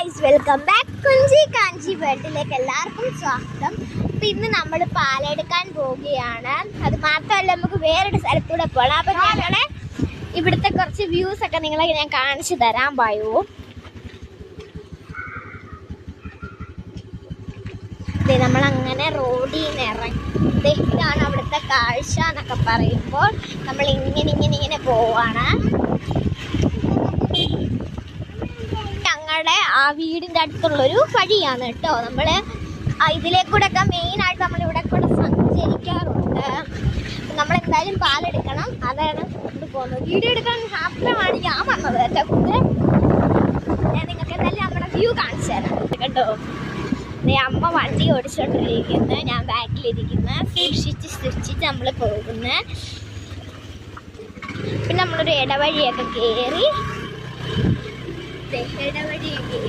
Guys, welcome back കുഞ്ചി കാഞ്ചി വേൾഡിലേക്ക് എല്ലാവർക്കും സ്വാഗതം. അപ്പം ഇന്ന് നമ്മൾ പാലെടുക്കാൻ പോവുകയാണ്. അത് മാത്രമല്ല, നമുക്ക് വേറൊരു സ്ഥലത്തൂടെ പോകണം. അപ്പം ഞങ്ങളെ ഇവിടുത്തെ കുറച്ച് വ്യൂസ് ഒക്കെ നിങ്ങളെ ഞാൻ കാണിച്ചു തരാൻ പായൂ. നമ്മളങ്ങനെ റോഡിൽ നിന്ന് ഇറങ്ങി, ഇതാണ് അവിടുത്തെ കാഴ്ച എന്നൊക്കെ പറയുമ്പോൾ നമ്മൾ ഇങ്ങനെ പോവാണ്. ഞങ്ങളുടെ ആ വീടിൻ്റെ അടുത്തുള്ളൊരു വഴിയാണ് കേട്ടോ. നമ്മൾ ഇതിലേക്കൂടെ ഒക്കെ മെയിനായിട്ട് നമ്മളിവിടെ കൂടെ സഞ്ചരിക്കാറുണ്ട്. നമ്മളെന്തായാലും പാലെടുക്കണം, അതാണ് കൊണ്ട് പോകുന്നത്. വീഡിയോ എടുക്കാൻ മാത്രമാണ് ഞാൻ വന്നത് കേട്ടോ. കൂടെ ഞാൻ നിങ്ങൾക്ക് എന്തായാലും നമ്മുടെ വ്യൂ കാണിച്ചു തരാം കേട്ടോ. അമ്മ വണ്ടി ഓടിച്ചോണ്ടിരിക്കുന്നത്, ഞാൻ ബാക്കിലിരിക്കുന്നത്. സൂക്ഷിച്ച് നമ്മൾ പോകുന്നത്. പിന്നെ നമ്മളൊരു ഇടവഴിയൊക്കെ കയറി